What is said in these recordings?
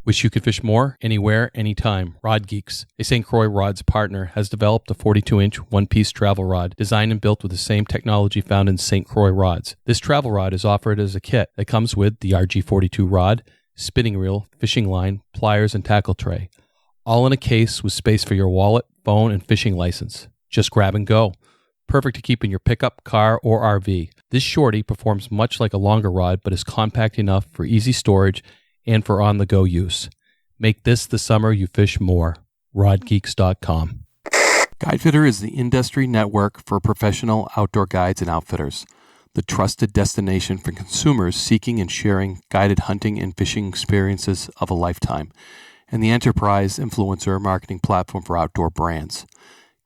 Wish you could fish more, anywhere, anytime. RODgeeks, a St. Croix rods partner, has developed a 42-inch one-piece travel rod designed and built with the same technology found in St. Croix rods. This travel rod is offered as a kit that comes with the RG42 rod, spinning reel, fishing line, pliers, and tackle tray. All in a case with space for your wallet, phone, and fishing license. Just grab and go. Perfect to keep in your pickup, car, or RV. This shorty performs much like a longer rod, but is compact enough for easy storage and for on-the-go use. Make this the summer you fish more. RODgeeks.com. Guidefitter is the industry network for professional outdoor guides and outfitters, the trusted destination for consumers seeking and sharing guided hunting and fishing experiences of a lifetime, and the enterprise influencer marketing platform for outdoor brands.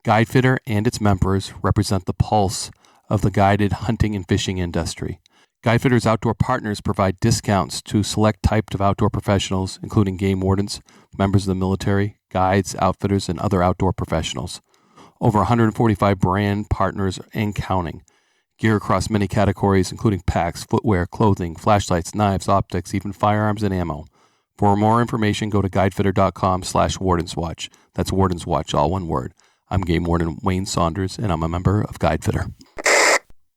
Guidefitter and its members represent the pulse of the guided hunting and fishing industry. Guidefitter's outdoor partners provide discounts to select types of outdoor professionals, including game wardens, members of the military, guides, outfitters, and other outdoor professionals. Over 145 brand partners and counting. Gear across many categories, including packs, footwear, clothing, flashlights, knives, optics, even firearms and ammo. For more information, go to guidefitter.com/Wardens Watch. That's Wardens Watch, all one word. I'm Game Warden Wayne Saunders, and I'm a member of Guidefitter.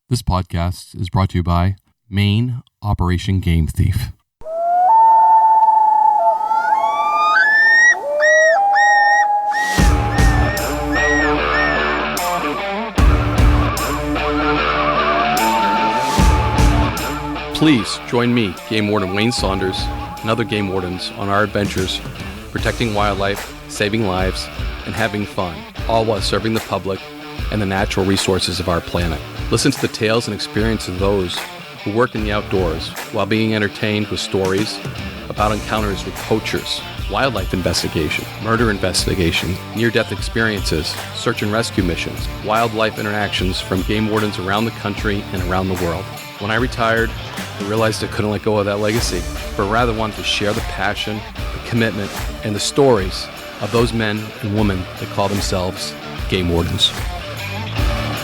This podcast is brought to you by Maine, Operation Game Thief. Please join me, Game Warden Wayne Saunders, and other Game Wardens on our adventures, protecting wildlife, saving lives, and having fun, all while serving the public and the natural resources of our planet. Listen to the tales and experiences of those who work in the outdoors while being entertained with stories about encounters with poachers, wildlife investigation, murder investigation, near-death experiences, search and rescue missions, wildlife interactions from game wardens around the country and around the world. When I retired, I realized I couldn't let go of that legacy, but rather wanted to share the passion, the commitment, and the stories of those men and women that call themselves game wardens.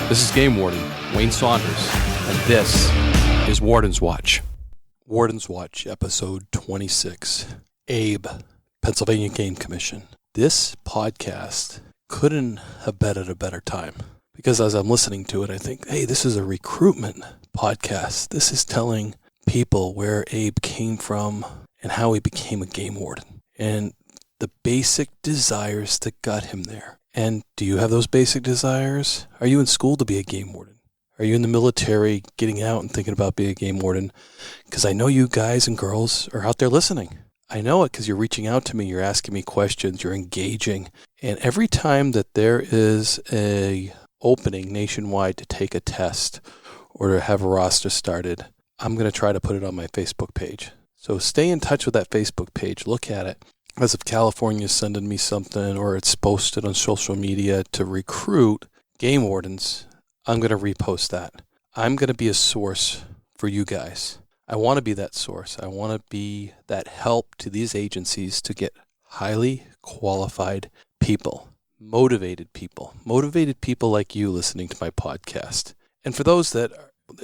This is Game Warden Wayne Saunders, and this is Wardens Watch. Wardens Watch, episode 26. Abe, Pennsylvania Game Commission. This podcast couldn't have been at a better time, because as I'm listening to it, I think, hey, this is a recruitment podcast. This is telling people where Abe came from and how he became a game warden and the basic desires that got him there. And do you have those basic desires? Are you in school to be a game warden? Are you in the military getting out and thinking about being a game warden? Because I know you guys and girls are out there listening. I know it because you're reaching out to me, you're asking me questions, you're engaging. And every time that there is a opening nationwide to take a test or to have a roster started, I'm going to try to put it on my Facebook page. So stay in touch with that Facebook page. Look at it. As if California's sending me something or it's posted on social media to recruit game wardens, I'm going to repost that. I'm going to be a source for you guys. I want to be that source. I want to be that help to these agencies to get highly qualified people, motivated people like you listening to my podcast. And for those that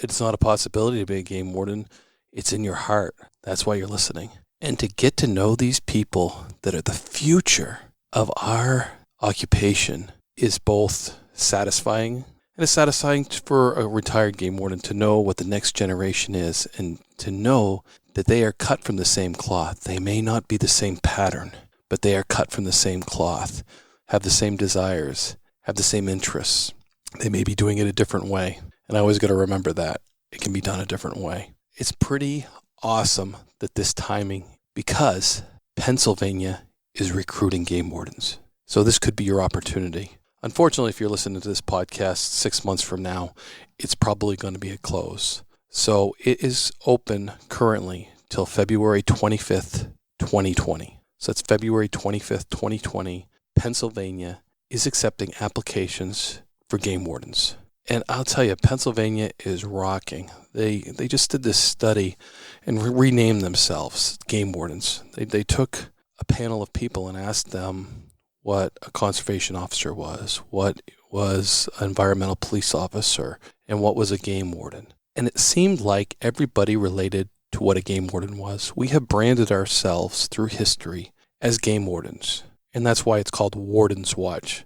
it's not a possibility to be a game warden, it's in your heart. That's why you're listening. And to get to know these people that are the future of our occupation is both satisfying, and it's satisfying for a retired game warden to know what the next generation is and to know that they are cut from the same cloth. They may not be the same pattern, but they are cut from the same cloth, have the same desires, have the same interests. They may be doing it a different way. And I always got to remember that. It can be done a different way. It's pretty awesome that this timing, because Pennsylvania is recruiting game wardens. So this could be your opportunity. Unfortunately, if you're listening to this podcast 6 months from now, it's probably going to be a close. So it is open currently till February 25th, 2020. So that's February 25th, 2020. Pennsylvania is accepting applications for game wardens. And I'll tell you, Pennsylvania is rocking. They just did this study and renamed themselves game wardens. They took a panel of people and asked them what a conservation officer was, what was an environmental police officer, and what was a game warden. And it seemed like everybody related to what a game warden was. We have branded ourselves through history as game wardens, and that's why it's called Wardens Watch.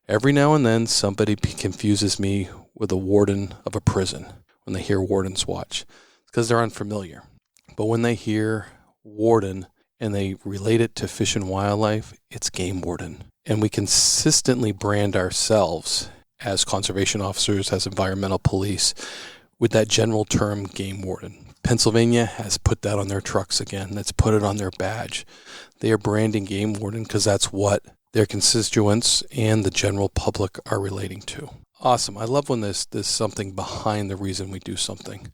Every now and then, somebody confuses me with a warden of a prison when they hear Wardens Watch. It's because they're unfamiliar. But when they hear warden and they relate it to fish and wildlife, it's game warden. And we consistently brand ourselves as conservation officers, as environmental police, with that general term game warden. Pennsylvania has put that on their trucks again. That's put it on their badge. They are branding game warden because that's what their constituents and the general public are relating to. Awesome. I love when there's something behind the reason we do something.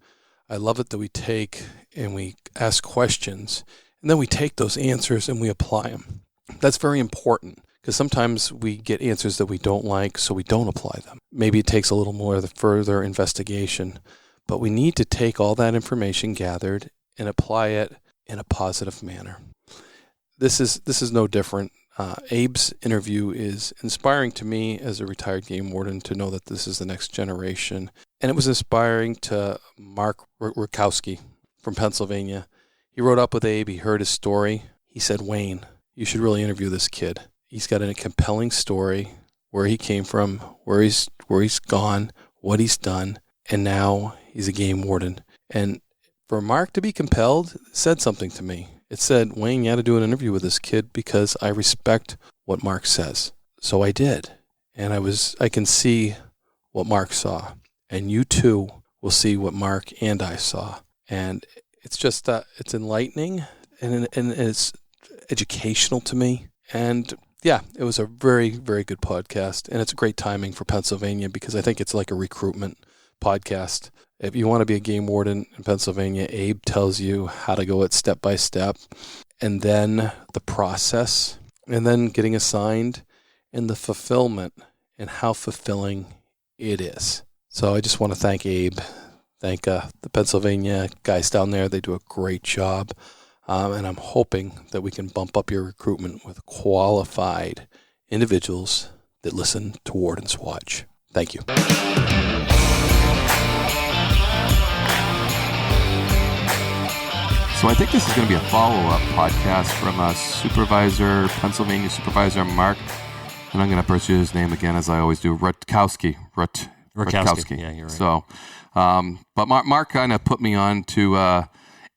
I love it that we take and we ask questions, and then we take those answers and we apply them. That's very important because sometimes we get answers that we don't like, so we don't apply them. Maybe it takes a little more of the further investigation, but we need to take all that information gathered and apply it in a positive manner. This is no different. Abe's interview is inspiring to me as a retired game warden to know that this is the next generation. And it was inspiring to Mark Rukowski from Pennsylvania. He wrote up with Abe. He heard his story. He said, Wayne, you should really interview this kid. He's got a compelling story, where he came from, where he's gone, what he's done, and now he's a game warden. And for Mark to be compelled said something to me. It said, Wayne, you had to do an interview with this kid because I respect what Mark says. So I did. And I can see what Mark saw. And you too will see what Mark and I saw. And it's just, it's enlightening and it's educational to me. And yeah, it was a very, very good podcast. And it's a great timing for Pennsylvania because I think it's like a recruitment podcast. If you want to be a game warden in Pennsylvania, Abe tells you how to go it step by step, and then the process, and then getting assigned, and the fulfillment, and how fulfilling it is. So I just want to thank Abe, thank the Pennsylvania guys down there. They do a great job, and I'm hoping that we can bump up your recruitment with qualified individuals that listen to Wardens Watch. Thank you. So I think this is going to be a follow-up podcast from Supervisor, Pennsylvania Supervisor Mark, and I'm going to pursue his name again as I always do, Rutkowski. Rutkowski. Yeah, you're right. So, but Mark kind of put me on to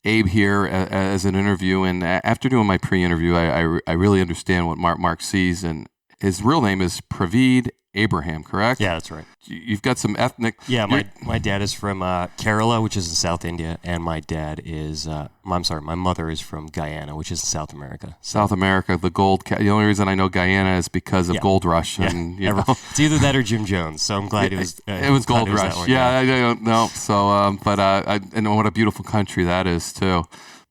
Abe here as an interview, and after doing my pre-interview, I really understand what Mark sees, and his real name is Praveed Abraham, correct? Yeah, that's right. You've got some ethnic... Yeah, my dad is from Kerala, which is in South India, and my mother is from Guyana, which is in South America. South America, the the only reason I know Guyana is because of Gold Rush. And, you know. It's either that or Jim Jones, so I'm glad it was... it was Gold Rush. I don't know. So, and what a beautiful country that is, too.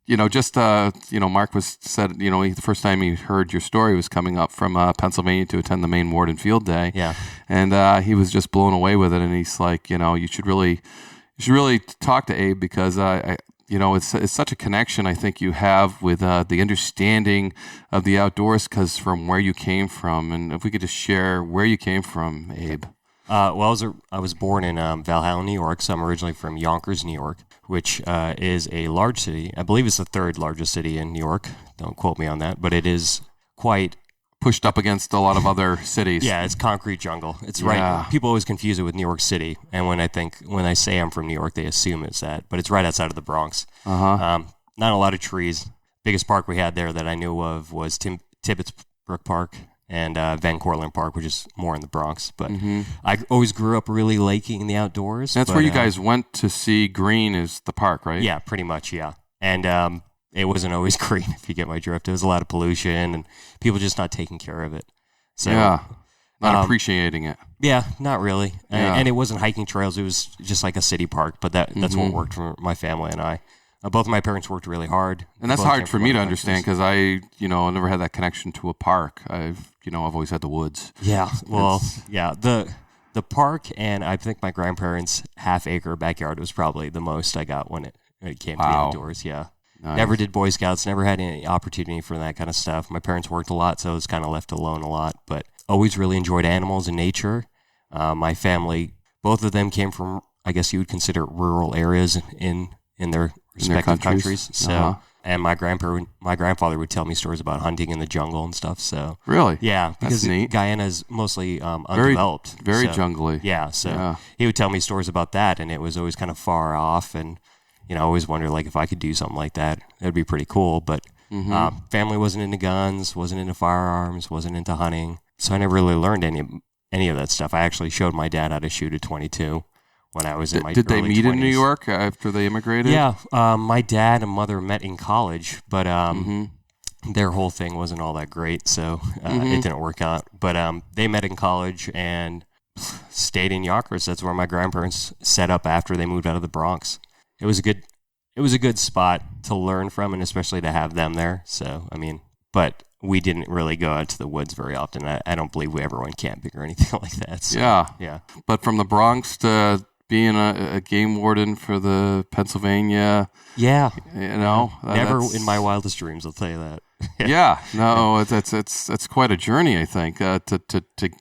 Mark said, the first time he heard your story was coming up from Pennsylvania to attend the Maine Warden Field Day. Yeah. And he was just blown away with it. And he's like, you should really talk to Abe because, it's such a connection I think you have with the understanding of the outdoors because from where you came from. And if we could just share where you came from, Abe. I was born in Valhalla, New York, so I'm originally from Yonkers, New York, which is a large city. I believe it's the third largest city in New York. Don't quote me on that, but it is quite... pushed up against a lot of other cities. Yeah, it's concrete jungle. It's right. People always confuse it with New York City, and when I say I'm from New York, they assume it's that, but it's right outside of the Bronx. Uh-huh. Not a lot of trees. Biggest park we had there that I knew of was Tibbetts Brook Park and Van Cortlandt Park, which is more in the Bronx. But I always grew up really liking the outdoors. That's where you guys went to see green is the park, right? Yeah, pretty much, yeah. And it wasn't always green, if you get my drift. There was a lot of pollution and people just not taking care of it. So, not appreciating it. Yeah, not really. Yeah. And it wasn't hiking trails. It was just like a city park. But that's what worked for my family and I. Both of my parents worked really hard. And that's hard for me to understand because I never had that connection to a park. I've always had the woods. Yeah, well, the park and I think my grandparents' half-acre backyard was probably the most I got when it came to the outdoors, yeah. Nice. Never did Boy Scouts, never had any opportunity for that kind of stuff. My parents worked a lot, so I was kind of left alone a lot, but always really enjoyed animals and nature. My family, both of them came from, I guess you would consider rural areas in their respective countries. So, and my grandfather would tell me stories about hunting in the jungle and stuff. So really, yeah, because Guyana is mostly undeveloped, very jungly. Yeah, so he would tell me stories about that, and it was always kind of far off, and I always wondered like if I could do something like that, it'd be pretty cool. But family wasn't into guns, wasn't into firearms, wasn't into hunting, so I never really learned any of that stuff. I actually showed my dad how to shoot a .22 when I was in my Did they early meet 20s. in New York after they immigrated? Yeah, my dad and mother met in college, but their whole thing wasn't all that great, so it didn't work out. But they met in college and stayed in Yonkers. That's where my grandparents set up after they moved out of the Bronx. It was a good spot to learn from, and especially to have them there. So but we didn't really go out to the woods very often. I don't believe we ever went camping or anything like that. So, yeah. But from the Bronx to being a game warden for the Pennsylvania, never in my wildest dreams, I'll tell you that. It's quite a journey, I think, to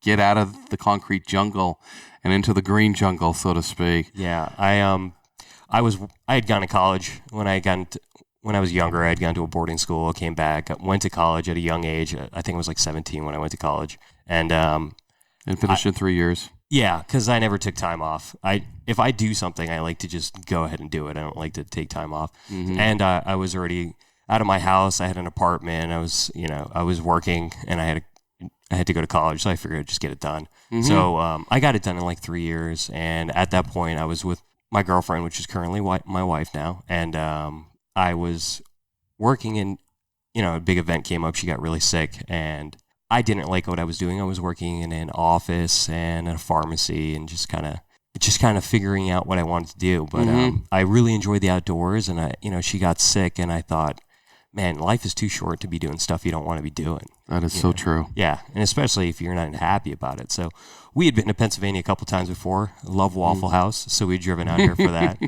get out of the concrete jungle and into the green jungle, so to speak. Yeah, I had gone to college when I was younger. I had gone to a boarding school, came back, went to college at a young age. I think I was like 17 when I went to college, and finished in 3 years. Yeah, because I never took time off. If I do something, I like to just go ahead and do it. I don't like to take time off. And I was already out of my house. I had an apartment. I was working, and I had to go to college, so I figured I'd just get it done. So I got it done in like 3 years, and at that point, I was with my girlfriend, which is currently my wife now, and I was working in, a big event came up. She got really sick, and I didn't like what I was doing. I was working in an office and a pharmacy, and just kind of figuring out what I wanted to do. But I really enjoyed the outdoors, and she got sick, and I thought, man, life is too short to be doing stuff you don't want to be doing. That is so true. Yeah, and especially if you're not happy about it. So we had been to Pennsylvania a couple times before. Love Waffle House, so we'd driven out here for that.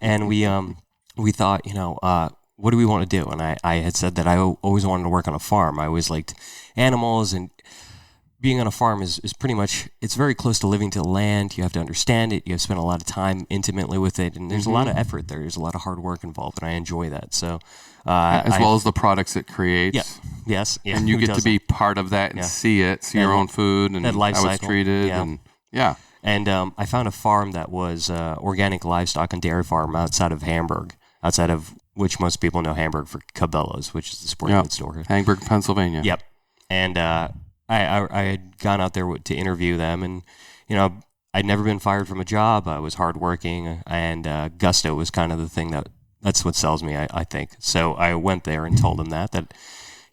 And we thought, what do we want to do? And I had said that I always wanted to work on a farm. I always liked animals, and being on a farm is pretty much, it's very close to living to the land. You have to understand it. You have to spend a lot of time intimately with it, and there's a lot of effort there. There's a lot of hard work involved, and I enjoy that. So, as well as the products it creates. Yeah. Yes. Yeah. And you get to be part of that and see your own food and life how cycle. It's treated. Yeah. And I found a farm that was organic livestock and dairy farm outside of Hamburg, which most people know Hamburg for Cabela's, which is the sporting goods store. Hamburg, Pennsylvania. Yep. And I had gone out there to interview them, and I'd never been fired from a job. I was hardworking, and gusto was kind of the thing that's what sells me, I think. So I went there and told them that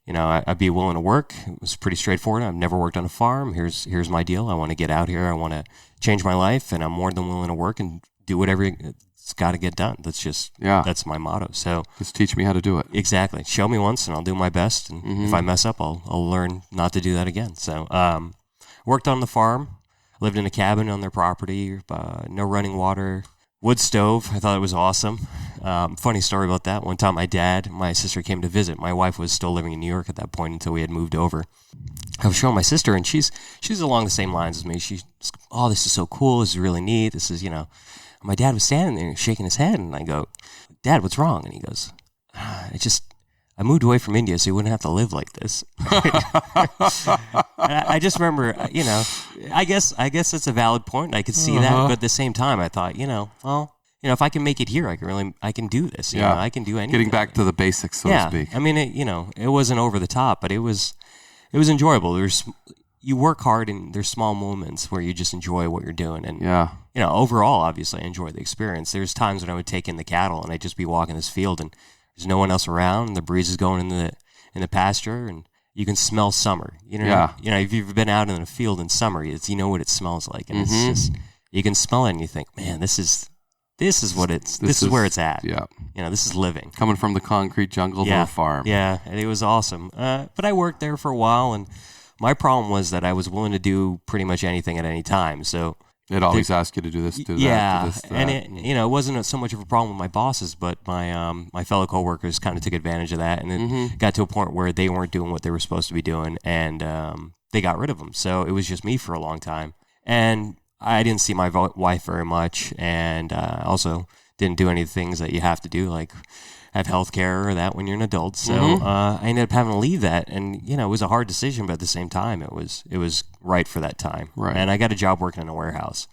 I'd be willing to work. It was pretty straightforward. I've never worked on a farm. Here's my deal. I want to get out here. I want to change my life, and I'm more than willing to work and do whatever it's got to get done. That's my motto. So just teach me how to do it. Exactly. Show me once, and I'll do my best. And if I mess up, I'll learn not to do that again. So worked on the farm, lived in a cabin on their property, no running water, wood stove. I thought it was awesome. Funny story about that. One time my sister came to visit. My wife was still living in New York at that point until we had moved over. I was showing my sister, and she's along the same lines as me. She's, oh, this is so cool. This is really neat. This is, My dad was standing there shaking his head, and I go, Dad, what's wrong? And he goes, I moved away from India so you wouldn't have to live like this. I just remember, I guess it's a valid point. I could see that, but at the same time, I thought, if I can make it here, I can do this. I can do anything. Getting back to the basics, so to speak. I mean, it wasn't over the top, but it was enjoyable. You work hard, and there's small moments where you just enjoy what you're doing. And overall, obviously, I enjoy the experience. There's times when I would take in the cattle, and I'd just be walking this field, and there's no one else around, and the breeze is going in the pasture, and you can smell summer. If you've been out in a field in summer, you know what it smells like, and it's just, you can smell it, and you think, man, this is what this is where it's at. Yeah. This is living. Coming from the concrete jungle to a farm. Yeah, and it was awesome. But I worked there for a while, and my problem was that I was willing to do pretty much anything at any time. So it always asked you to do this, do that, do this, that. And it wasn't so much of a problem with my bosses, but my fellow coworkers kind of took advantage of that, and it got to a point where they weren't doing what they were supposed to be doing, and they got rid of them. So it was just me for a long time, and I didn't see my wife very much, and also didn't do any things that you have to do, like have health care or that when you're an adult. So I ended up having to leave that. And, it was a hard decision, but at the same time, it was right for that time. Right. And I got a job working in a warehouse.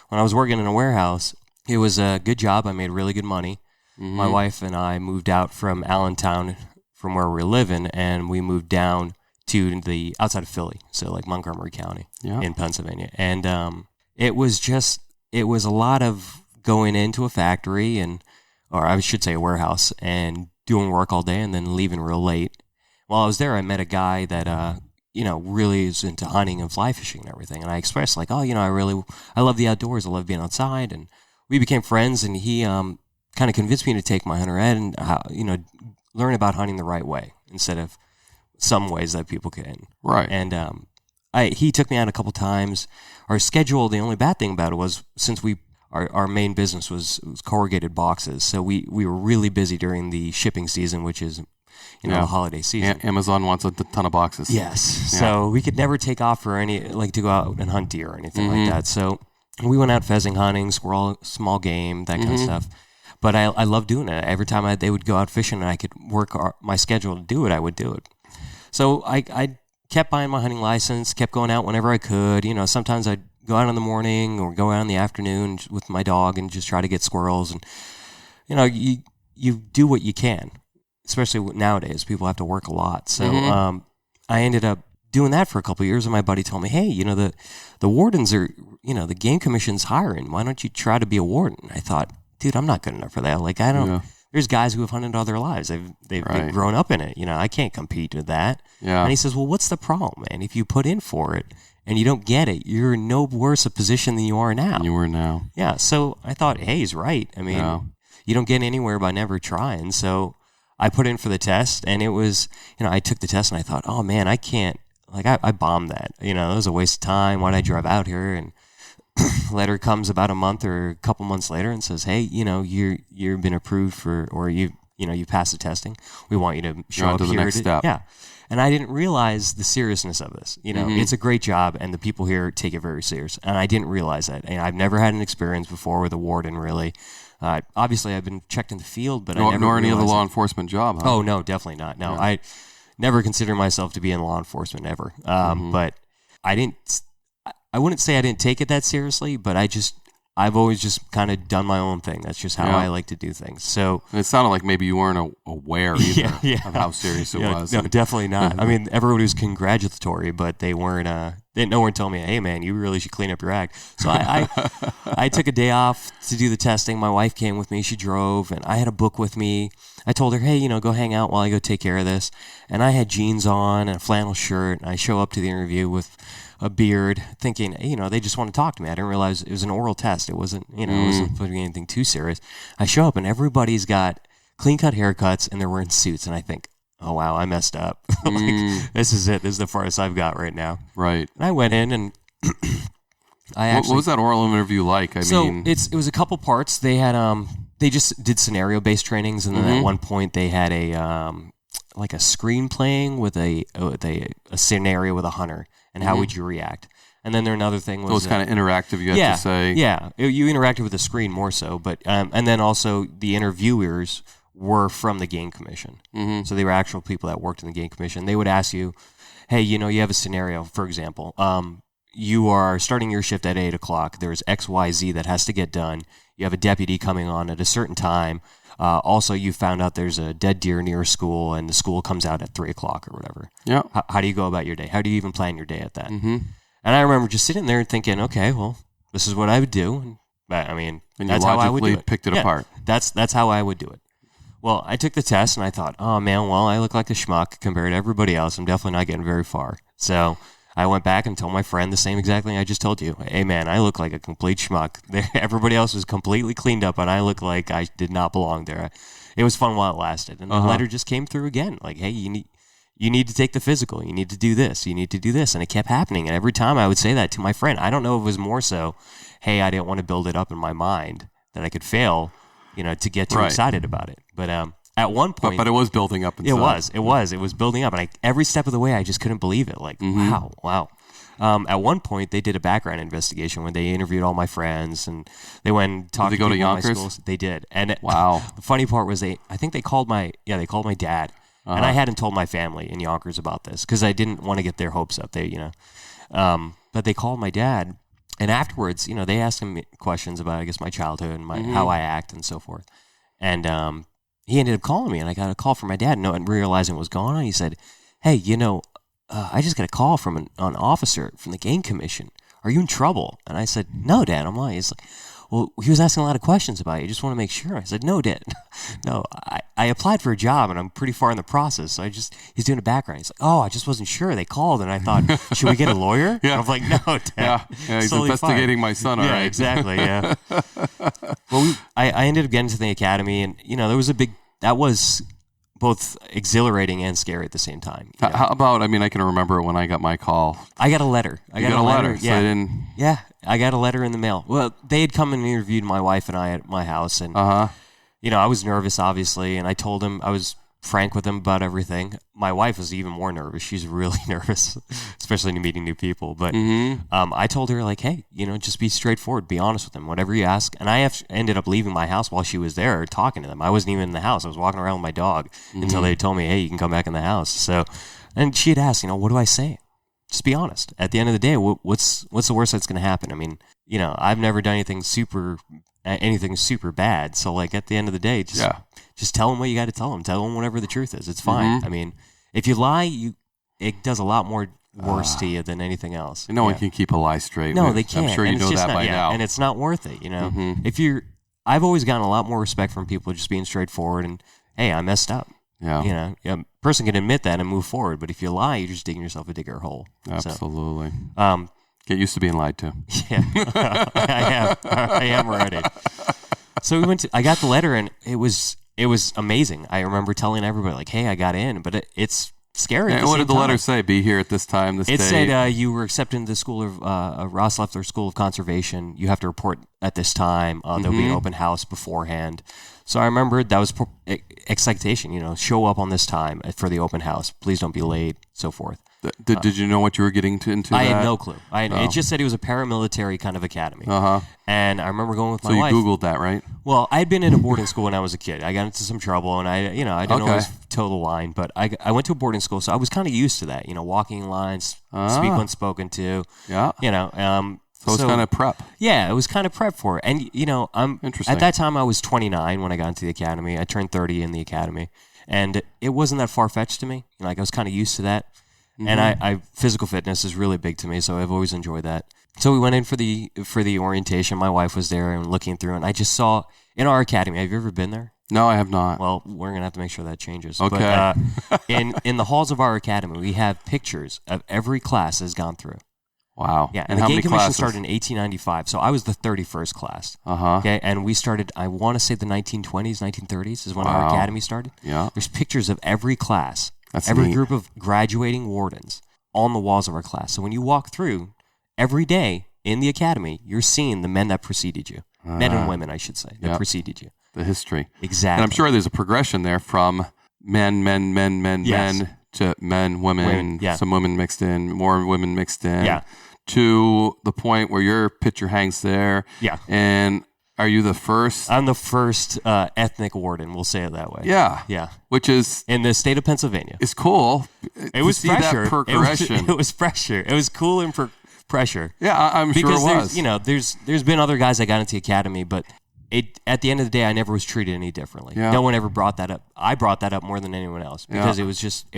When I was working in a warehouse, it was a good job. I made really good money. My wife and I moved out from Allentown, from where we were living, and we moved down to the outside of Philly, so like Montgomery County in Pennsylvania. And it was a lot of going into a factory or I should say a warehouse, and doing work all day and then leaving real late. While I was there, I met a guy that, really is into hunting and fly fishing and everything. And I expressed like, I love the outdoors. I love being outside. And we became friends, and he kind of convinced me to take my hunter ed and learn about hunting the right way instead of some ways that people can. Right. And he took me out a couple times. Our schedule, the only bad thing about it was since our main business was corrugated boxes, so we were really busy during the shipping season, which is the holiday season. Amazon wants a ton of boxes. Yes. Yeah. So we could never take off for to go out and hunt deer or anything like that. So we went out pheasant hunting, squirrel, small game, that kind of stuff. But I love doing it. Every time they would go out fishing and I could work my schedule to do it, I would do it. So I kept buying my hunting license, kept going out whenever I could. Sometimes I'd go out in the morning or go out in the afternoon with my dog and just try to get squirrels. And, you do what you can, especially nowadays. People have to work a lot. So I ended up doing that for a couple of years, and my buddy told me, hey, the wardens are, the game commission's hiring. Why don't you try to be a warden? I thought, dude, I'm not good enough for that. Like, I don't. Yeah. There's guys who have hunted all their lives. They've grown up in it. I can't compete with that. Yeah. And he says, well, what's the problem, man? If you put in for it and you don't get it, you're in no worse a position than you are now. You were now. Yeah. So I thought, hey, he's right. I mean, you don't get anywhere by never trying. So I put in for the test, and it was, I took the test and I thought, oh man, I can't. Like I bombed that. It was a waste of time. Why'd I drive out here? And letter comes about a month or a couple months later and says, hey, you've been approved for, or you passed the testing. We want you to show up to here. The next step. Yeah. And I didn't realize the seriousness of this. It's a great job, and the people here take it very serious. And I didn't realize that. And I've never had an experience before with a warden, really. Obviously, I've been checked in the field, but I never nor any other law it. enforcement job. Huh? Oh no, definitely not. No, I never consider myself to be in law enforcement ever. But I wouldn't say I didn't take it that seriously, but I've always just kind of done my own thing. That's just how I like to do things. So it sounded like maybe you weren't aware either of how serious it was. No, definitely not. I mean, everybody was congratulatory, but they weren't. No one told me, "Hey, man, you really should clean up your act." So I took a day off to do the testing. My wife came with me. She drove, and I had a book with me. I told her, "Hey, go hang out while I go take care of this." And I had jeans on and a flannel shirt. And I show up to the interview with a beard, thinking, they just want to talk to me. I didn't realize it was an oral test. It wasn't, it wasn't putting anything too serious. I show up and everybody's got clean-cut haircuts and they're wearing suits. And I think, oh, wow, I messed up. This is it. This is the farthest I've got right now. Right. And I went in and what was that oral interview like? It was a couple parts. They had, they just did scenario-based trainings. And then at one point they had like a screen playing with a scenario with a hunter. And how would you react? And then another thing was... So it's kind of interactive, you have to say. Yeah, you interacted with the screen more so. But and then also the interviewers were from the Game Commission. So they were actual people that worked in the Game Commission. They would ask you, hey, you have a scenario, for example. You are starting your shift at 8 o'clock. There's X, Y, Z that has to get done. You have a deputy coming on at a certain time. Also, you found out there's a dead deer near a school, and the school comes out at 3 o'clock or whatever. Yeah. How do you go about your day? How do you even plan your day at that? And I remember just sitting there and thinking, okay, well, this is what I would do. And that's how I would do it. Picked it apart. That's how I would do it. Well, I took the test, and I thought, oh, man, well, I look like a schmuck compared to everybody else. I'm definitely not getting very far. So I went back and told my friend the same exact thing I just told you. Hey, man, I look like a complete schmuck. Everybody else was completely cleaned up, and I looked like I did not belong there. It was fun while it lasted. And the letter just came through again. Like, hey, you need to take the physical. You need to do this. You need to do this. And it kept happening. And every time I would say that to my friend, I don't know if it was more so, hey, I didn't want to build it up in my mind that I could fail, to get too excited about it. But at one point... But it was building up inside. It was building up. And every step of the way, I just couldn't believe it. Like, wow. At one point, they did a background investigation when they interviewed all my friends, and they went and talked Did they go to people in my Yonkers? schools. They did. And Wow. the funny part was they called my dad. And I hadn't told my family in Yonkers about this because I didn't want to get their hopes up. But they called my dad, and afterwards, they asked him questions about, I guess, my childhood and how I act and so forth. And he ended up calling me, and I got a call from my dad, and realizing what was going on. He said, "Hey, I just got a call from an officer from the game commission. Are you in trouble?" And I said, "No, Dad, I'm not." He's like, "Well, he was asking a lot of questions about you. I just want to make sure." I said, "No, Dad. No, I applied for a job, and I'm pretty far in the process. So he's doing a background." He's like, "Oh, I just wasn't sure. They called, and I thought, should we get a lawyer?" Yeah. And I'm like, "No, Dad. Yeah, he's totally investigating fine." my son, all yeah, right. exactly, yeah. Well, I ended up getting to the academy, and, there was that was both exhilarating and scary at the same time. How about, I can remember when I got my call. I got a letter. You got a letter. So Yeah. they didn't... Yeah, I got a letter in the mail. Well, they had come and interviewed my wife and I at my house, and I was nervous, obviously, and I told him, I was frank with him about everything. My wife was even more nervous. She's really nervous, especially meeting new people. But I told her, like, hey, just be straightforward, be honest with them, whatever you ask. And I ended up leaving my house while she was there talking to them. I wasn't even in the house. I was walking around with my dog until they told me, hey, you can come back in the house. So, and she had asked, what do I say? Just be honest. At the end of the day, what's the worst that's going to happen? I've never done anything super bad. So, like, at the end of the day, just tell them what you got to tell them. Tell them whatever the truth is. It's fine. If you lie, it does a lot more worse to you than anything else. No one can keep a lie straight. No, they can't. I'm sure you know that by now. And it's not worth it, I've always gotten a lot more respect from people just being straightforward and, hey, I messed up. Yeah. A person can admit that and move forward, but if you lie, you're just digging yourself a bigger hole. Absolutely. So, get used to being lied to. Yeah, I am already. So I got the letter, and it was amazing. I remember telling everybody, like, hey, I got in, but it's scary. And what did the letter say? Be here at this time, this date? It said you were accepted into the school of Ross Leffler School of Conservation. You have to report at this time. There'll be an open house beforehand. So I remember that was excitation. Show up on this time for the open house. Please don't be late. So forth. Did you know what you were getting into? I had no clue. It just said it was a paramilitary kind of academy. And I remember going with my wife. So you Googled that, right? Well, I had been in a boarding school when I was a kid. I got into some trouble, and I didn't always toe the line, but I went to a boarding school, so I was kind of used to that. Walking in lines, speak when spoken to. Yeah. So it's kind of prep. Yeah, it was kind of prep for it. And, Interesting. At that time, I was 29 when I got into the academy. I turned 30 in the academy. And it wasn't that far-fetched to me. I was kind of used to that. And physical fitness is really big to me, so I've always enjoyed that. So we went in for the orientation. My wife was there and looking through, and I just saw in our academy. Have you ever been there? No, I have not. Well, we're gonna have to make sure that changes. Okay. But, in the halls of our academy, we have pictures of every class has gone through. Wow. Yeah, and the Game Commission started in 1895, so I was the 31st class. Okay, and we started, I want to say the 1920s, 1930s is when our academy started. Yeah. There's pictures of every class, That's every neat. group of graduating wardens on the walls of our class. So when you walk through, every day in the academy, you're seeing the men that preceded you. Men and women, I should say, that preceded you. The history. Exactly. And I'm sure there's a progression there from men to men, women, some women mixed in, more women mixed in, to the point where your picture hangs there. Yeah. And are you the first? I'm the first ethnic warden, we'll say it that way. Yeah. Yeah. Which is... in the state of Pennsylvania. It's cool. It was pressure. That progression. It was pressure. It was cool and pressure. Yeah, I'm sure it was. Because there's been other guys that got into the academy, but at the end of the day, I never was treated any differently. Yeah. No one ever brought that up. I brought that up more than anyone else because it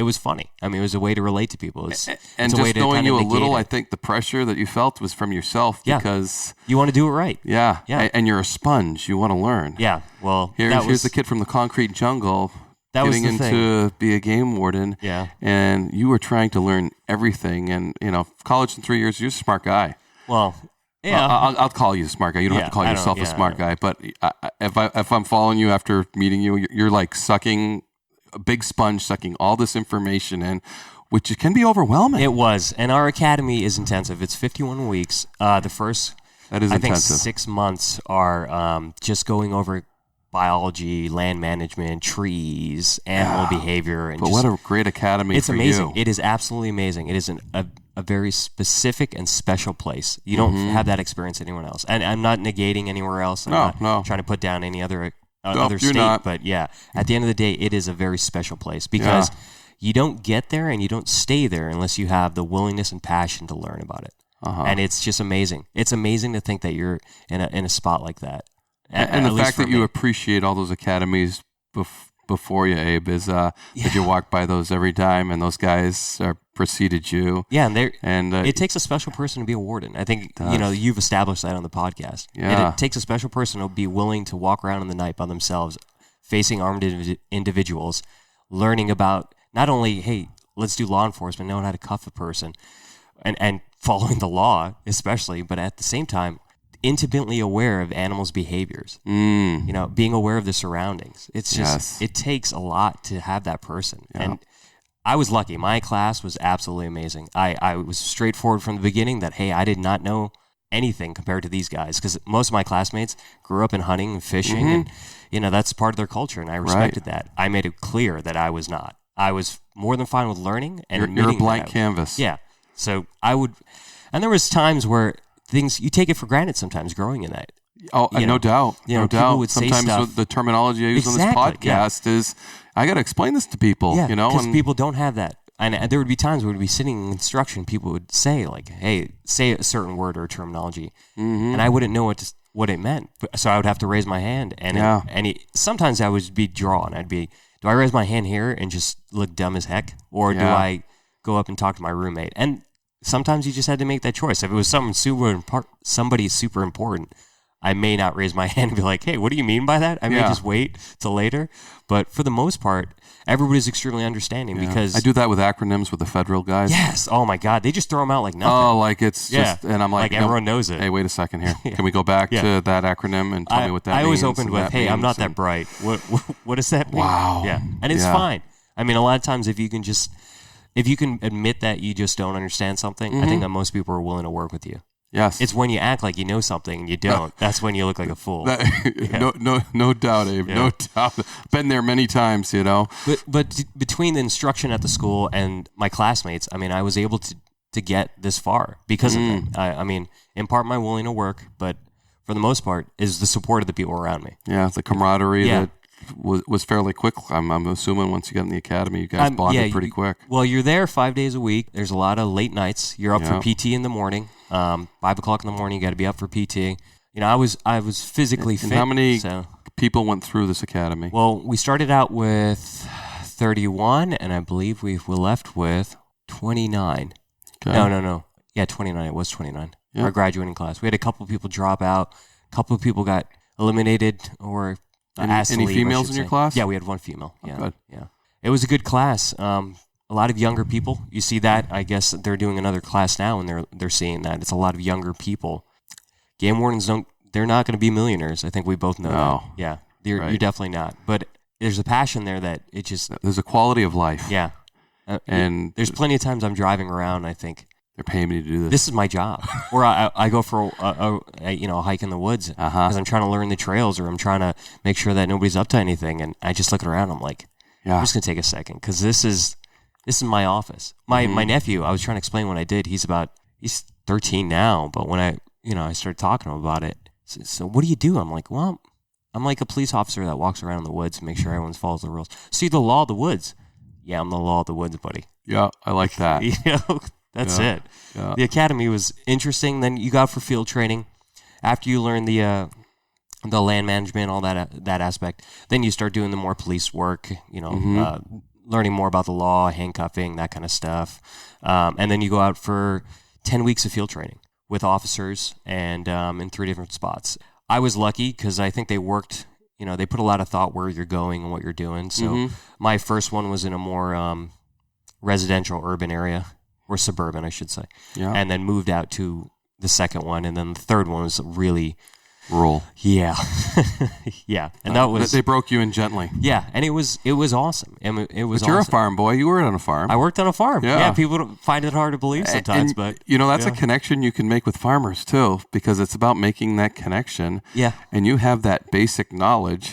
was funny. I mean, it was a way to relate to people. It's and a way just to knowing you a little, it. I think the pressure that you felt was from yourself because... you want to do it right. Yeah. Yeah. And you're a sponge. You want to learn. Yeah. Well, here's the kid from the concrete jungle getting into be a game warden. Yeah. And you were trying to learn everything. And, college in 3 years, you're a smart guy. Well... yeah, I'll call you a smart guy. You don't have to call yourself a smart guy. But if I'm following you after meeting you, you're like sucking a big sponge, sucking all this information in, which can be overwhelming. It was, and our academy is intensive. It's 51 weeks. The first, that is I intensive. think 6 months are just going over biology, land management, trees, animal behavior, and but what a great academy! It's for amazing. You. It is absolutely amazing. It is a very specific and special place. You don't have that experience anywhere else. And I'm not negating anywhere else. I'm not trying to put down any other state. Not. But yeah, at the end of the day, it is a very special place because you don't get there and you don't stay there unless you have the willingness and passion to learn about it. And it's just amazing. It's amazing to think that you're in a spot like that. And the fact that you appreciate all those academies before you, Abe, is that you walk by those every time, and those guys preceded you. Yeah, and it takes a special person to be a warden. I think you've established that on the podcast. Yeah. And it takes a special person to be willing to walk around in the night by themselves, facing armed individuals, learning about not only, hey, let's do law enforcement, knowing how to cuff a person, and following the law, especially, but at the same time, intimately aware of animals' behaviors. Being aware of the surroundings. It's just it takes a lot to have that person. Yeah. And I was lucky. My class was absolutely amazing. I was straightforward from the beginning that, hey, I did not know anything compared to these guys, because most of my classmates grew up in hunting and fishing, and that's part of their culture, and I respected that. I made it clear that I was not. I was more than fine with learning and you're a blank canvas. Yeah. So I would, and there was times where things you take it for granted sometimes growing in that. Oh, no doubt. No doubt. Would sometimes say stuff, with the terminology I use on this podcast is I got to explain this to people. Yeah, because people don't have that. And there would be times where we'd be sitting in instruction, people would say like, "Hey, say a certain word or terminology," and I wouldn't know what it meant. So I would have to raise my hand, and sometimes I would be drawn. I'd be, do I raise my hand here and just look dumb as heck, or do I go up and talk to my roommate? And sometimes you just had to make that choice. If it was somebody super important, I may not raise my hand and be like, hey, what do you mean by that? I may just wait till later. But for the most part, everybody's extremely understanding because... I do that with acronyms with the federal guys. Yes. Oh, my God. They just throw them out like nothing. Oh, like it's just... And I'm like everyone knows it. Hey, wait a second here. Can we go back to that acronym and tell me what that means? I always opened with, hey, I'm not that bright. What does that mean? Wow. Yeah. And it's fine. I mean, a lot of times if you can admit that you just don't understand something, I think that most people are willing to work with you. Yes. It's when you act like you know something and you don't. That's when you look like a fool. No doubt, Abe. Yeah. No doubt. Been there many times, But between the instruction at the school and my classmates, I mean, I was able to get this far because of that. I mean, in part my willing to work, but for the most part is the support of the people around me. Yeah, the camaraderie that was fairly quick. I'm assuming once you got in the academy, you guys bonded pretty quick. Well, you're there 5 days a week. There's a lot of late nights. You're up for PT in the morning. 5 o'clock in the morning, you got to be up for PT. I was physically fit. And how many people went through this academy? Well, we started out with 31, and I believe we left with 29. Okay. No. Yeah, 29. It was 29. Yeah. Our graduating class. We had a couple of people drop out. A couple of people got eliminated or asked to leave. Any females in your class? Yeah, we had one female. Yeah, good. Yeah. It was a good class. A lot of younger people. You see that. I guess they're doing another class now, and they're seeing that it's a lot of younger people. Game wardens they're not going to be millionaires. I think we both know that. Yeah, you're definitely not. But there's a passion there that it just there's a quality of life. Yeah, and there's plenty of times I'm driving around and I think they're paying me to do this. This is my job. Or I go for a hike in the woods because I'm trying to learn the trails, or I'm trying to make sure that nobody's up to anything, and I just look around. I'm like, I'm just gonna take a second because this is my office. My nephew, I was trying to explain what I did. He's 13 now, but when I started talking to him about it, so what do you do? I'm like, well, I'm like a police officer that walks around in the woods to make sure everyone follows the rules. See, the law of the woods. Yeah, I'm the law of the woods, buddy. Yeah, I like that. That's it. Yeah. The academy was interesting. Then you got for field training. After you learn the land management, all that aspect, then you start doing the more police work, learning more about the law, handcuffing, that kind of stuff. And then you go out for 10 weeks of field training with officers and in 3 different spots. I was lucky because I think they worked, they put a lot of thought where you're going and what you're doing. So my first one was in a more residential urban area, or suburban, I should say. Yeah. And then moved out to the second one. And then the third one was really rural. Yeah. Yeah. And that was... They broke you in gently. Yeah. And it was awesome. But you're a farm boy. You were on a farm. I worked on a farm. Yeah. People find it hard to believe sometimes, but... that's a connection you can make with farmers, too, because it's about making that connection. Yeah. And you have that basic knowledge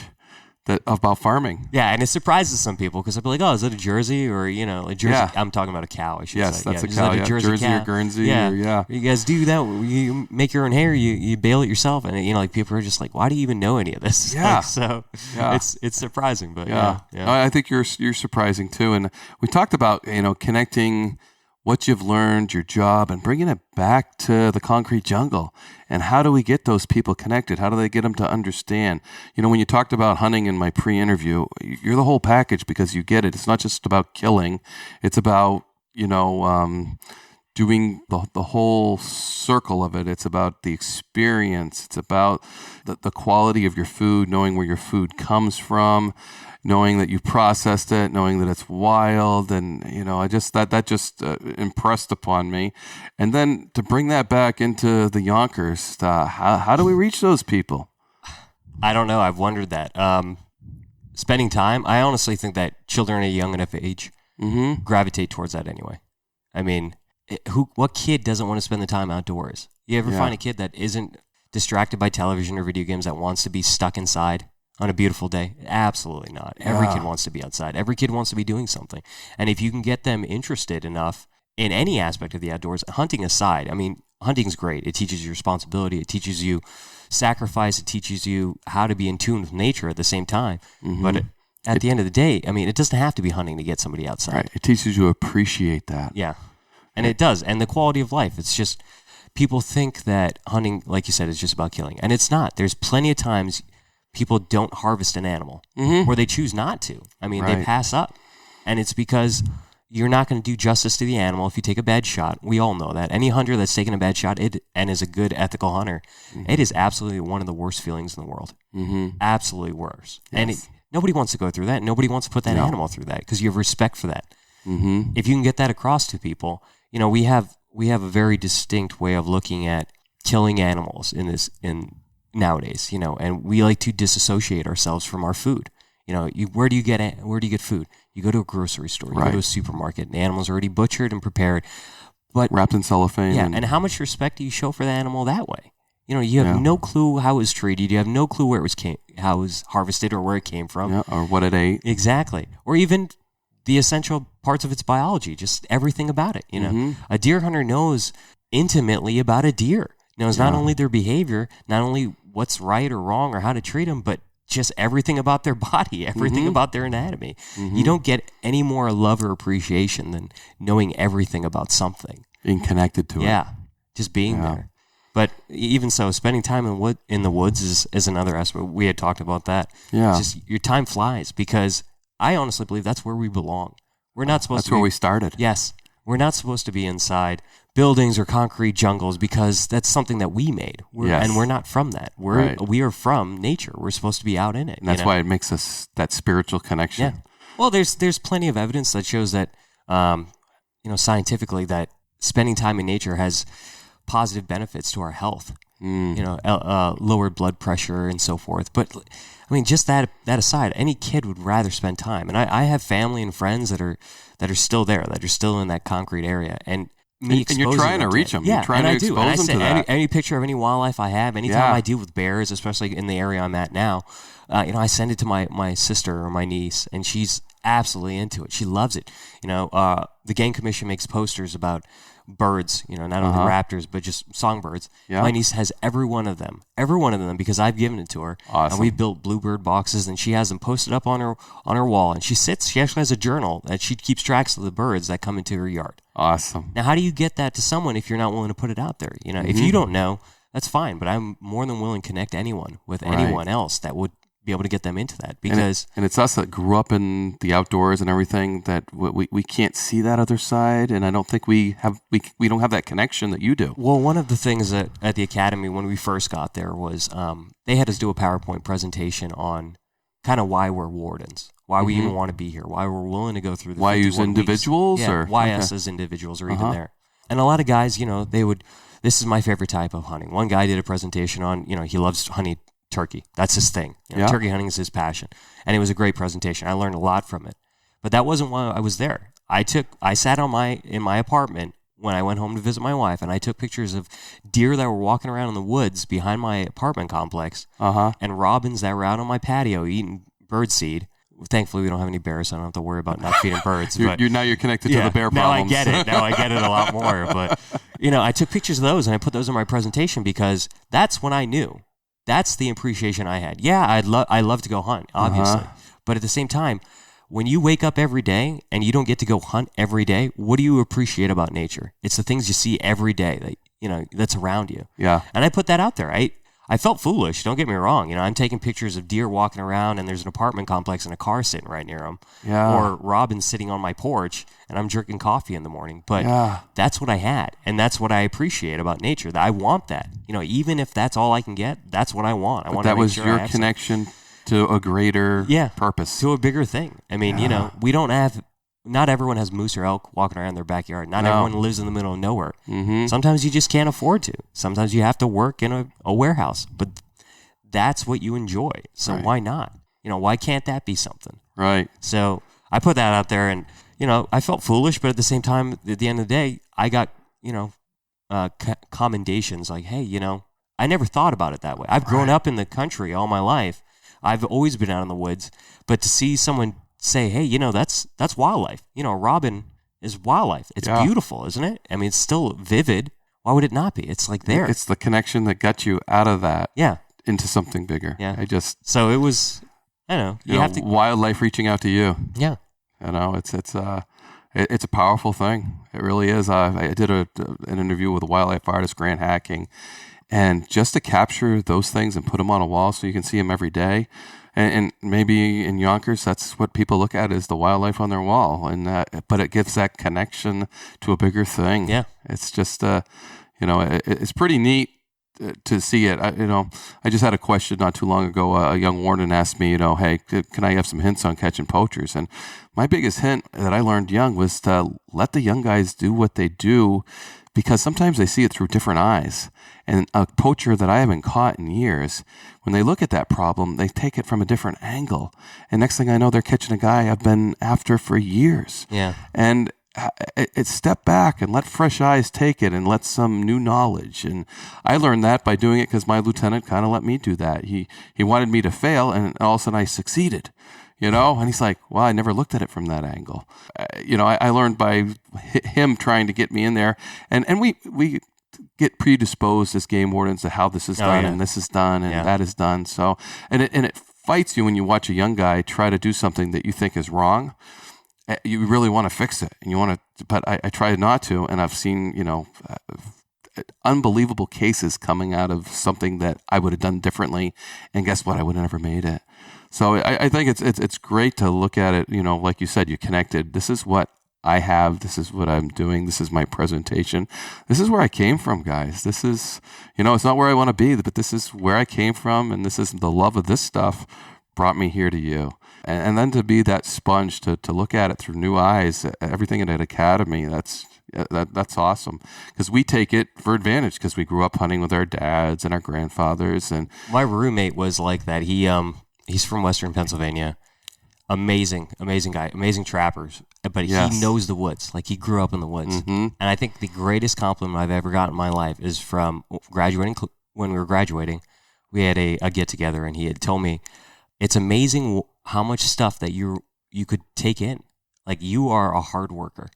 about farming. Yeah, and it surprises some people because they'll be like, "Oh, is that a Jersey or a Jersey?" Yeah. I'm talking about a cow. I should Yes, say. that's a Is cow. that Yeah. Jersey cow? or Guernsey. Yeah. You guys do that? You make your own hair. You bale it yourself, and like people are just like, "Why do you even know any of this?" Yeah. So it's surprising, but Yeah. yeah. I think you're surprising too. And we talked about connecting what you've learned, your job, and bringing it back to the concrete jungle. And how do we get those people connected? How do they get them to understand? When you talked about hunting in my pre-interview, you're the whole package because you get it. It's not just about killing. It's about, doing the whole circle of it. It's about the experience. It's about the quality of your food, knowing where your food comes from, knowing that you processed it, knowing that it's wild, and I just that just impressed upon me. And then to bring that back into the Yonkers, how do we reach those people? I don't know. I've wondered that. Spending time. I honestly think that children at a young enough age gravitate towards that anyway. I mean, what kid doesn't want to spend the time outdoors? You ever find a kid that isn't distracted by television or video games that wants to be stuck inside on a beautiful day? Absolutely not. Every kid wants to be outside. Every kid wants to be doing something. And if you can get them interested enough in any aspect of the outdoors, hunting aside, I mean, hunting's great. It teaches you responsibility. It teaches you sacrifice. It teaches you how to be in tune with nature at the same time. But at the end of the day, I mean, it doesn't have to be hunting to get somebody outside. Right. It teaches you to appreciate that. Yeah. And it does. And the quality of life. It's just, people think that hunting, like you said, is just about killing. And it's not. There's plenty of times people don't harvest an animal or they choose not to. I mean, they pass up. And it's because you're not going to do justice to the animal if you take a bad shot. We all know that. Any hunter that's taken a bad shot and is a good ethical hunter, it is absolutely one of the worst feelings in the world. Absolutely worse. Yes. And nobody wants to go through that. Nobody wants to put that animal through that because you have respect for that. If you can get that across to people, we have a very distinct way of looking at killing animals in nowadays, and we like to disassociate ourselves from our food. Where do you get food? You go to a grocery store, you go to a supermarket, and the animal's already butchered and prepared, but wrapped in cellophane. Yeah, and how much respect do you show for the animal that way? You have no clue how it was treated. You have no clue how it was harvested or where it came from, or what it ate. Exactly, or even the essential parts of its biology, just everything about it. A deer hunter knows intimately about a deer. Knows not only their behavior, not only what's right or wrong or how to treat them, but just everything about their body, everything about their anatomy. You don't get any more love or appreciation than knowing everything about something. Being connected to it. Yeah, just being there. But even so, spending time in the woods is another aspect. We had talked about that. Yeah. Just your time flies because I honestly believe that's where we belong. We're not supposed to be. That's where we started. Yes. We're not supposed to be inside buildings or concrete jungles because that's something that we made. And we're not from that. We are from nature. We're supposed to be out in it. And that's why it makes us that spiritual connection. Yeah. Well, there's plenty of evidence that shows that, scientifically that spending time in nature has positive benefits to our health. Lowered blood pressure and so forth. But I mean, just that aside, any kid would rather spend time. And I have family and friends that are still there, that are still in that concrete area. And you're trying to reach them. Yeah, you're trying to expose them to that. Any picture of any wildlife I have, anytime I deal with bears, especially in the area I'm at now, I send it to my sister or my niece, and she's absolutely into it. She loves it. The Game Commission makes posters about birds, not only raptors, but just songbirds. Yeah. My niece has every one of them because I've given it to her. Awesome. And we built bluebird boxes, and she has them posted up on her wall. And she actually has a journal that she keeps tracks of the birds that come into her yard. Awesome. Now, how do you get that to someone if you're not willing to put it out there? If you don't know, that's fine. But I'm more than willing to connect anyone with anyone else that would be able to get them into that, because and it's us that grew up in the outdoors and everything that we can't see that other side, and I don't think we don't have that connection that you do. Well, one of the things that at the academy when we first got there was they had us do a PowerPoint presentation on kind of why we're wardens, why we even want to be here, why we're willing to go through the why use individuals weeks. or why us as individuals are even there. And a lot of guys, they would. This is my favorite type of hunting. One guy did a presentation on, he loves hunting turkey. That's his thing. Turkey hunting is his passion. And it was a great presentation. I learned a lot from it. But that wasn't why I was there. I sat in my apartment when I went home to visit my wife, and I took pictures of deer that were walking around in the woods behind my apartment complex, and robins that were out on my patio eating bird seed. Thankfully, we don't have any bears, so I don't have to worry about not feeding birds. Now you're connected to the bear problems. Now I get it a lot more. But, I took pictures of those and I put those in my presentation because that's when I knew. That's the appreciation I had. Yeah, I love to go hunt, obviously. But at the same time, when you wake up every day and you don't get to go hunt every day, what do you appreciate about nature? It's the things you see every day that's around you. Yeah. And I put that out there. I felt foolish. Don't get me wrong. I'm taking pictures of deer walking around, and there's an apartment complex and a car sitting right near them. Yeah. Or Robin's sitting on my porch, and I'm drinking coffee in the morning. But that's what I had, and that's what I appreciate about nature. That I want that. Even if that's all I can get, that's what I want. I want that to make was sure your I have connection to a greater purpose, to a bigger thing. I mean, we don't have. Not everyone has moose or elk walking around their backyard. Not everyone lives in the middle of nowhere. Mm-hmm. Sometimes you just can't afford to. Sometimes you have to work in a warehouse. But that's what you enjoy. So why not? Why can't that be something? Right. So I put that out there, and I felt foolish, but at the same time, at the end of the day, I got commendations like, hey, I never thought about it that way. I've grown up in the country all my life. I've always been out in the woods, but to see someone say, hey, that's wildlife. Robin is wildlife. It's beautiful, isn't it? I mean, it's still vivid. Why would it not be? It's like there. It's the connection that got you out of that. Yeah. Into something bigger. Yeah. So it was, I don't know. You have to wildlife reaching out to you. Yeah. It's a powerful thing. It really is. I did an interview with a wildlife artist, Grant Hacking, and just to capture those things and put them on a wall so you can see them every day. And maybe in Yonkers, that's what people look at is the wildlife on their wall, but it gives that connection to a bigger thing. Yeah, it's just it's pretty neat to see it. I just had a question not too long ago. A young warden asked me, hey, can I have some hints on catching poachers? And my biggest hint that I learned young was to let the young guys do what they do, because sometimes they see it through different eyes. And a poacher that I haven't caught in years, when they look at that problem, they take it from a different angle. And next thing I know, they're catching a guy I've been after for years. Yeah. And it's step back and let fresh eyes take it and let some new knowledge. And I learned that by doing it because my lieutenant kind of let me do that. He wanted me to fail, and all of a sudden I succeeded. And he's like, well, I never looked at it from that angle. I learned by him trying to get me in there. And we get predisposed as game wardens to how this is done and this is done and that is done. So, and it fights you when you watch a young guy try to do something that you think is wrong. You really want to fix it, and you want to, but I try not to. And I've seen, unbelievable cases coming out of something that I would have done differently. And guess what? I would have never made it. So I think it's great to look at it, like you said, you connected. This is what I have. This is what I'm doing. This is my presentation. This is where I came from, guys. This is, it's not where I want to be, but this is where I came from. And this is the love of this stuff brought me here to you. And then to be that sponge to look at it through new eyes, everything at Academy, that's awesome, because we take it for advantage because we grew up hunting with our dads and our grandfathers. And my roommate was like that. He's from Western Pennsylvania. Amazing guy, amazing trappers. But he knows the woods. Like, he grew up in the woods. Mm-hmm. And I think the greatest compliment I've ever gotten in my life is from graduating. When we were graduating, we had a get together, and he had told me, it's amazing how much stuff that you could take in. Like, you are a hard worker.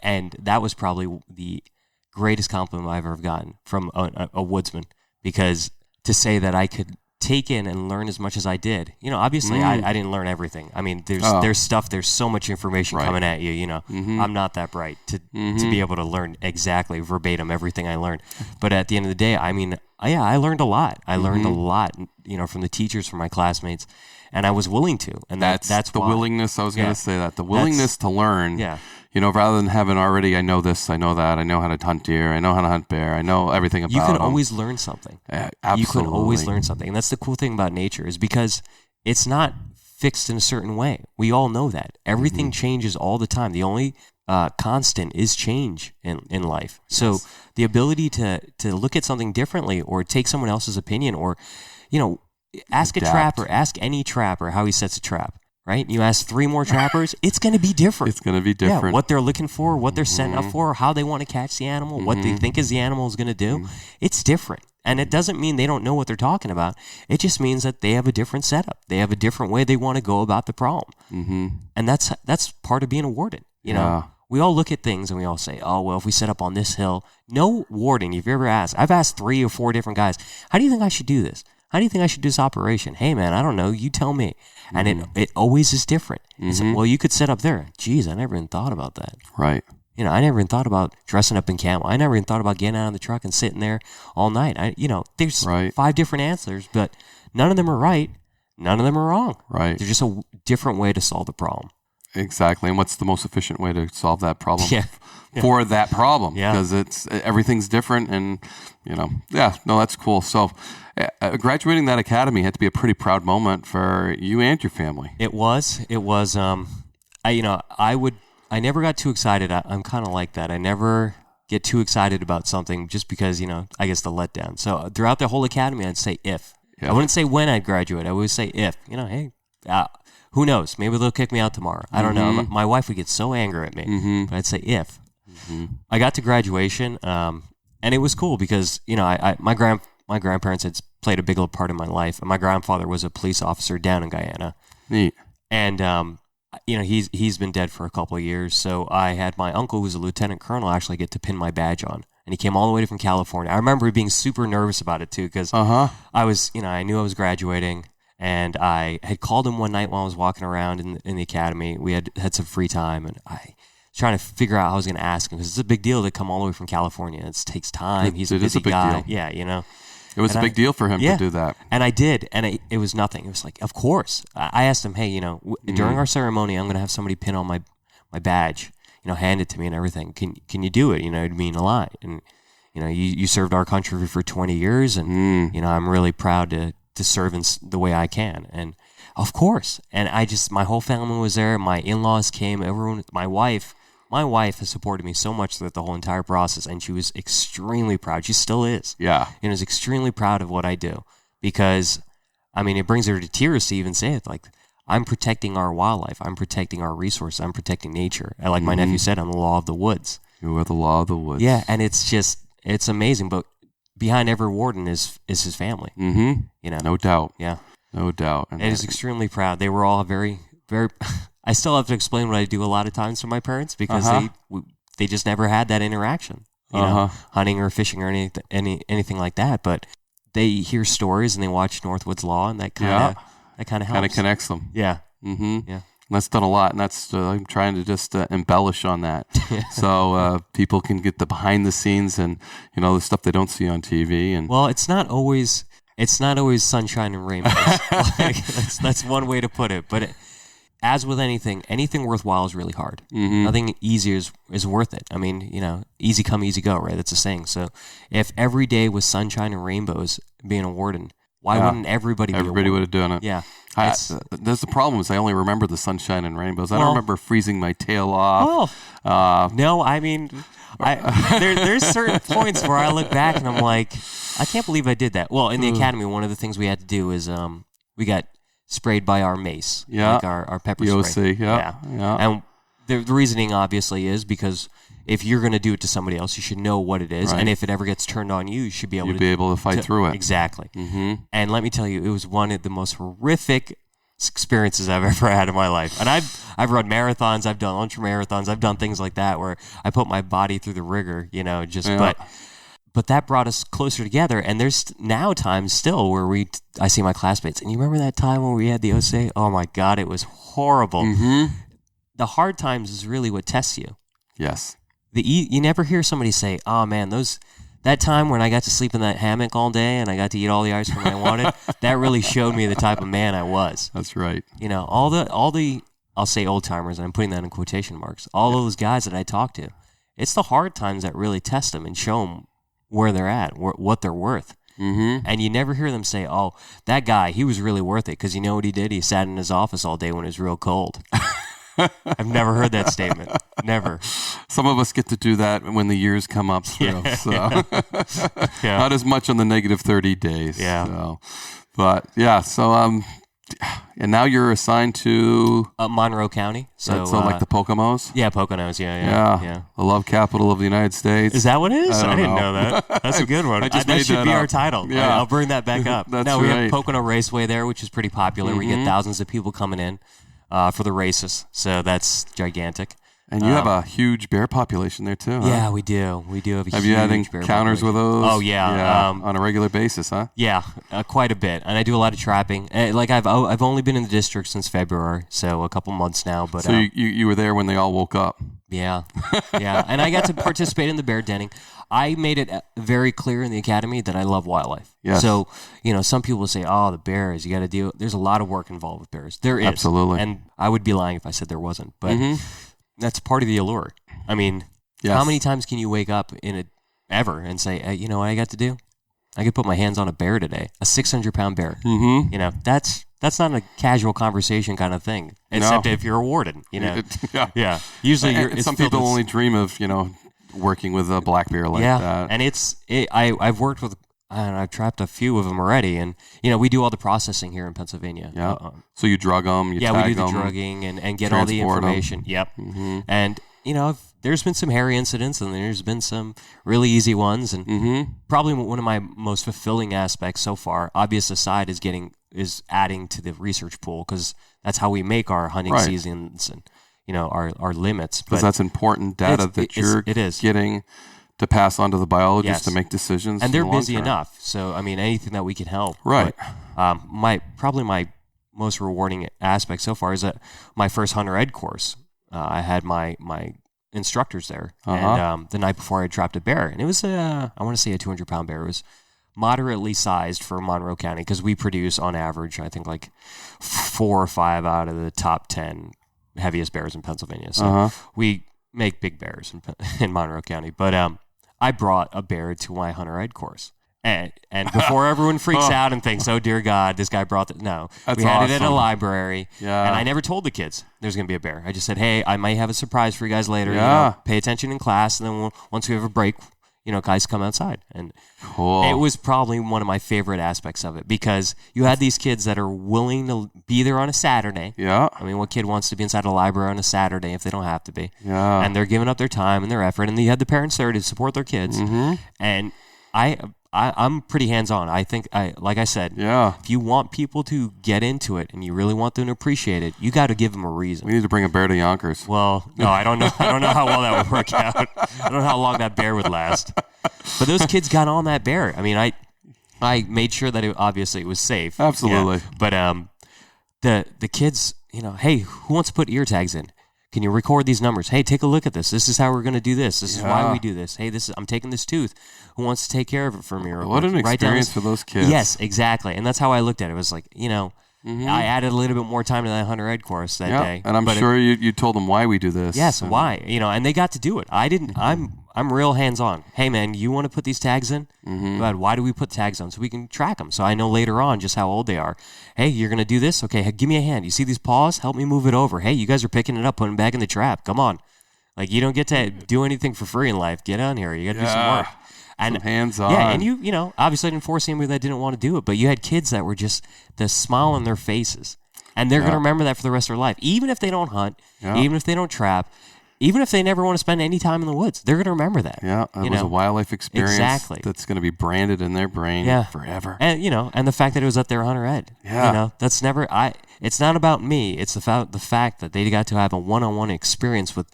And that was probably the greatest compliment I've ever gotten from a woodsman, because to say that I could take in and learn as much as I did. Obviously I didn't learn everything. I mean, there's so much information coming at you, Mm-hmm. I'm not that bright to be able to learn exactly verbatim everything I learned. But at the end of the day, I mean, I learned a lot. I learned a lot, from the teachers, from my classmates, and I was willing to. And that's the why. Willingness. I was going to say that. The willingness to learn. Yeah. Rather than having already, I know this, I know that, I know how to hunt deer, I know how to hunt bear, I know everything about You can them. always learn something. Absolutely. You can always learn something. And that's the cool thing about nature, is because it's not fixed in a certain way. We all know that. Everything changes all the time. The only constant is change in life. So the ability to look at something differently, or take someone else's opinion, or, ask a trapper, ask any trapper how he sets a trap. Right? You ask 3 more trappers, it's going to be different. It's going to be different. Yeah, what they're looking for, what they're setting up for, how they want to catch the animal, what they think is the animal is going to do. It's different. And it doesn't mean they don't know what they're talking about. It just means that they have a different setup. They have a different way they want to go about the problem. Mm-hmm. And that's part of being a warden. You know, we all look at things and we all say, oh, well, if we set up on this hill, no warden you've ever asked. I've asked 3 or 4 different guys, how do you think I should do this? How do you think I should do this operation? Hey, man, I don't know. You tell me. And it always is different. It's like, well, you could set up there. Geez, I never even thought about that. Right. You know, I never even thought about dressing up in camo. I never even thought about getting out of the truck and sitting there all night. There's 5 different answers, but none of them are right. None of them are wrong. Right. They're just a different way to solve the problem. Exactly. And what's the most efficient way to solve that problem for that problem? Yeah. Because everything's different and, that's cool. So graduating that academy had to be a pretty proud moment for you and your family. It was. I never got too excited. I'm kind of like that. I never get too excited about something just because, I guess the letdown. So throughout the whole academy, I'd say if. Yeah. I wouldn't say when I'd graduate. I would say if. Hey, who knows? Maybe they'll kick me out tomorrow. I don't know. My wife would get so angry at me. But I'd say if. I got to graduation, and it was cool because, my grandparents had played a big part in my life. And my grandfather was a police officer down in Guyana. Neat. And, he's been dead for a couple of years. So I had my uncle, who's a lieutenant colonel, actually get to pin my badge on. And he came all the way from California. I remember being super nervous about it, too, because I was, I knew I was graduating. And I had called him one night while I was walking around in the academy. We had some free time, and I was trying to figure out how I was going to ask him, because it's a big deal to come all the way from California. It takes time. He's a busy guy. Deal. Yeah, It was a big deal for him to do that. And I did, and it was nothing. It was like, of course. I asked him, hey, during our ceremony, I'm going to have somebody pin on my badge, hand it to me and everything. Can you do it? It'd mean a lot. And, you served our country for 20 years, and, I'm really proud to serve in the way I can. And, of course. And my whole family was there. My in-laws came. Everyone, my wife has supported me so much throughout the whole entire process, and she was extremely proud. She still is. Yeah. And is extremely proud of what I do because, it brings her to tears to even say it. Like, I'm protecting our wildlife. I'm protecting our resources. I'm protecting nature. And like my nephew said, I'm the law of the woods. You are the law of the woods. Yeah, and it's amazing. But behind every warden is his family. Mm-hmm. No doubt. Yeah. No doubt. And is extremely proud. They were all very, very... I still have to explain what I do a lot of times to my parents because they just never had that interaction, hunting or fishing or anything like that. But they hear stories and they watch Northwoods Law, and that kind of helps. Kind of connects them. Yeah. Mm-hmm. Yeah. And that's done a lot, and that's I'm trying to just embellish on that, so people can get the behind the scenes and the stuff they don't see on TV. And well, it's not always sunshine and rainbows. That's one way to put it, but. As with anything worthwhile is really hard. Nothing easy is worth it. Easy come, easy go, right? That's a saying. So if every day was sunshine and rainbows being a warden, why wouldn't everybody be a warden? Everybody would have done it. Yeah. There's the problem is I only remember the sunshine and rainbows. I don't remember freezing my tail off. No, there's certain points where I look back and I'm like, I can't believe I did that. Well, in the academy, one of the things we had to do is we got sprayed by our mace, like our pepper spray. Yeah. And the reasoning obviously is because if you're going to do it to somebody else, you should know what it is, and if it ever gets turned on you, you should be able to fight through it. Exactly. And let me tell you, it was one of the most horrific experiences I've ever had in my life. And I've run marathons, I've done ultra marathons, I've done things like that where I put my body through the rigor, But that brought us closer together, and there's now times still where I see my classmates, and you remember that time when we had the OSA? Oh my God, it was horrible. The hard times is really what tests you. Yes. You never hear somebody say, "Oh man, that time when I got to sleep in that hammock all day and I got to eat all the ice cream I wanted, that really showed me the type of man I was." That's right. All the I'll say old timers, and I'm putting that in quotation marks. All those guys that I talk to, it's the hard times that really test them and show them where they're at, what they're worth. And you never hear them say, "Oh, that guy, he was really worth it," because you know what he did? He sat in his office all day when it was real cold. I've never heard that statement. Never. Some of us get to do that when the years come up through. Not as much on the negative 30 days. Yeah. So. But yeah, so And now you're assigned to Monroe County. So like the Pochonos? Yeah, Pochonos. Yeah. The love capital of the United States. Is that what it is? I didn't know that. That's a good one. That should be our title. Yeah. I'll bring that back up. That's we right. have Pocono Raceway there, which is pretty popular. We get thousands of people coming in for the races. So that's gigantic. And you have a huge bear population there too, huh? Yeah, we do. We do have a Have huge you had bear encounters with those? Oh, yeah. On a regular basis, huh? Yeah, quite a bit. And I do a lot of trapping. Like I've only been in the district since February, so a couple months now. But so you were there when they all woke up. Yeah, yeah. And I got to participate in the bear denning. I made it very clear in the academy that I love wildlife. Yes. So, some people say, oh, the bears, you got to deal. There's a lot of work involved with bears. There is. Absolutely. And I would be lying if I said there wasn't. But that's part of the allure. I mean, how many times can you wake up ever and say, hey, you know what I got to do? I could put my hands on a bear today, a 600-pound bear. Mm-hmm. That's not a casual conversation kind of thing, except if you're a warden. Yeah. Usually, some people only dream of working with a black bear like that. And I've worked with. I've trapped a few of them already, and we do all the processing here in Pennsylvania. Yeah. So you drug them, we do the drugging and get all the information. Yep. Mm-hmm. And there's been some hairy incidents, and there's been some really easy ones, and probably one of my most fulfilling aspects so far, obvious aside, is adding to the research pool, because that's how we make our hunting seasons and our limits. Because that's important data that you're getting to pass on to the biologists to make decisions. And they're busy enough. So, anything that we can help. Right. But, my most rewarding aspect so far is that my first hunter ed course, I had my instructors there. And the night before I trapped a bear. And it was, I want to say a 200-pound bear. It was moderately sized for Monroe County, because we produce on average, I think, like 4 or 5 out of the top 10 heaviest bears in Pennsylvania. So we make big bears in Monroe County. But I brought a bear to my hunter ed course. And before everyone freaks out and thinks, oh, dear God, this guy brought it. No, we had it at a library. Yeah. And I never told the kids there's going to be a bear. I just said, hey, I might have a surprise for you guys later. Yeah. Pay attention in class. And then once we have a break, guys come outside. And it was probably one of my favorite aspects of it, because you had these kids that are willing to be there on a Saturday. Yeah. What kid wants to be inside a library on a Saturday if they don't have to be? Yeah. And they're giving up their time and their effort, and you had the parents there to support their kids. And I'm pretty hands-on. I think, like I said, if you want people to get into it and you really want them to appreciate it, you got to give them a reason. We need to bring a bear to Yonkers. Well, no, I don't know. I don't know how well that would work out. I don't know how long that bear would last. But those kids got on that bear. I made sure that obviously it was safe. Absolutely. Yeah. But the kids, hey, who wants to put ear tags in? Can you record these numbers? Hey, take a look at this. This is how we're going to do this. This is why we do this. Hey, I'm taking this tooth. Who wants to take care of it for me? What an experience for those kids. Yes, exactly. And that's how I looked at it. It was like, I added a little bit more time to that hunter ed course that day. And I'm sure you told them why we do this. Yes, why. And they got to do it. I didn't. I'm real hands-on. Hey, man, you want to put these tags in? But why do we put tags on? So we can track them. So I know later on just how old they are. Hey, you're going to do this? Okay, give me a hand. You see these paws? Help me move it over. Hey, you guys are picking it up, putting it back in the trap. Come on. Like, you don't get to do anything for free in life. Get on here. You got to do some work. And some hands-on. Yeah, and you obviously I didn't force anybody that didn't want to do it, but you had kids that were just the smile on their faces. And they're going to remember that for the rest of their life. Even if they don't hunt, even if they don't trap, even if they never want to spend any time in the woods, they're going to remember that. Yeah, it was a wildlife experience that's going to be branded in their brain forever. And and the fact that it was at their hunter ed. Yeah. That's never it's not about me. It's the fact that they got to have a one-on-one experience with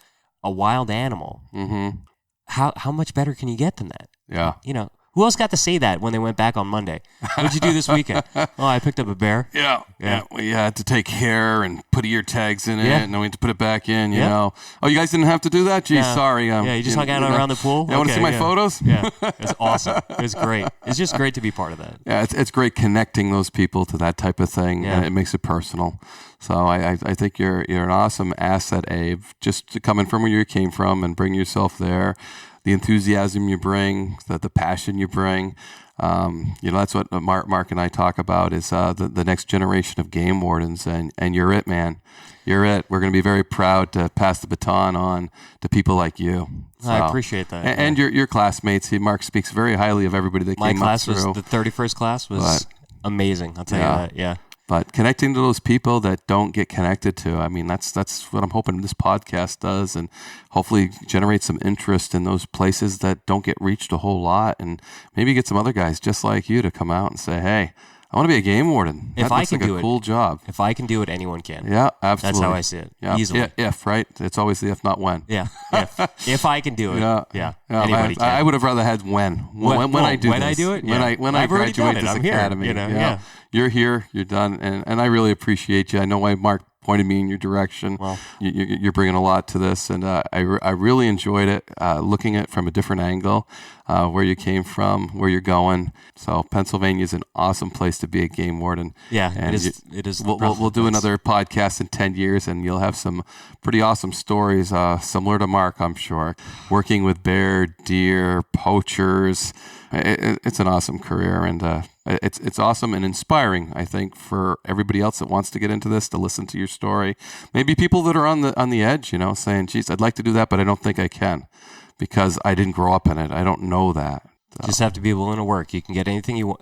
a wild animal. Mm-hmm. How much better can you get than that? Yeah. Who else got to say that when they went back on Monday? What'd you do this weekend? Oh, I picked up a bear. Yeah. We had to take hair and put ear tags in it, and then we had to put it back in, you know. Oh, you guys didn't have to do that? Geez, sorry. You just hung out around the pool? You want to see my photos? Yeah, it's awesome. It was great. It's just great to be part of that. Yeah, it's great connecting those people to that type of thing, and it makes it personal. So I think you're an awesome asset, Abe, just to come in from where you came from and bring yourself there. The enthusiasm you bring, the passion you bring, that's what Mark and I talk about is the next generation of game wardens, and you're it, man. You're it. We're going to be very proud to pass the baton on to people like you. So, I appreciate that. And your classmates. Mark speaks very highly of everybody that came up through. The 31st class was amazing. I'll tell you that. Yeah. But connecting to those people that don't get connected to, I mean, that's what I'm hoping this podcast does, and hopefully generate some interest in those places that don't get reached a whole lot, and maybe get some other guys just like you to come out and say, hey, I want to be a game warden. That looks like a cool job. If I can do it, anyone can. Yeah, absolutely. That's how I see it. Yeah. Easily. If, right? It's always the if, not when. Yeah. If I can do it. Anybody can. I would have rather had when I do it. When I graduate this academy. Here, You're here. You're done. And I really appreciate you. I know why Mark pointed me in your direction. Well, you're bringing a lot to this, and I really enjoyed it, looking at it from a different angle, where you came from, where you're going. So Pennsylvania is an awesome place to be a game warden. Yeah, and it is. We'll do another podcast in 10 years, and you'll have some pretty awesome stories, similar to Mark, I'm sure, working with bear, deer, poachers. It's an awesome career, and it's awesome and inspiring, I think, for everybody else that wants to get into this, to listen to your story. Maybe people that are on the edge, saying, geez, I'd like to do that, but I don't think I can because I didn't grow up in it. I don't know that. So. Just have to be willing to work. You can get anything you want.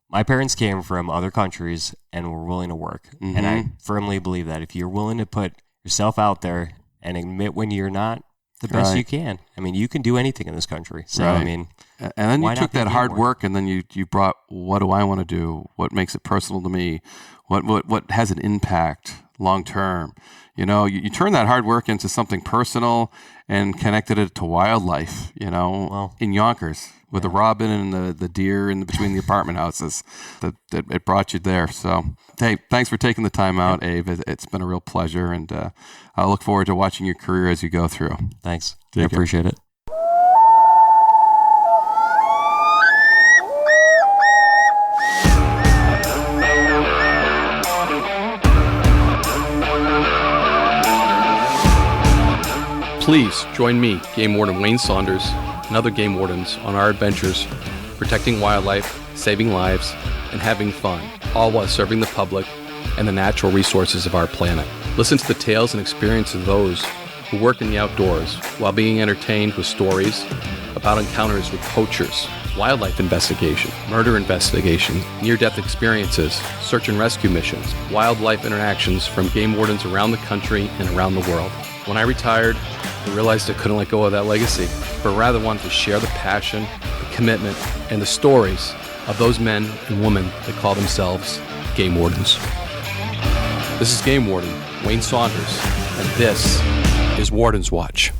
My parents came from other countries and were willing to work. Mm-hmm. And I firmly believe that if you're willing to put yourself out there and admit when you're not the best you can. I mean, you can do anything in this country. So, I mean, and then you took that hard work, and then you brought, what do I want to do? What makes it personal to me? What has an impact long term? You turn that hard work into something personal and connected it to wildlife, in Yonkers with the robin and the deer in between the apartment houses. That it brought you there. So, hey, thanks for taking the time out, Abe. It's been a real pleasure, and I look forward to watching your career as you go through. Thanks. I appreciate it. Please join me, Game Warden Wayne Saunders, and other game wardens on our adventures protecting wildlife, saving lives, and having fun, all while serving the public and the natural resources of our planet. Listen to the tales and experiences of those who work in the outdoors while being entertained with stories about encounters with poachers, wildlife investigation, murder investigation, near-death experiences, search and rescue missions, wildlife interactions from game wardens around the country and around the world. When I retired, I realized I couldn't let go of that legacy, but rather wanted to share the passion, the commitment, and the stories of those men and women that call themselves game wardens. This is Game Warden Wayne Saunders, and this is Wardens Watch.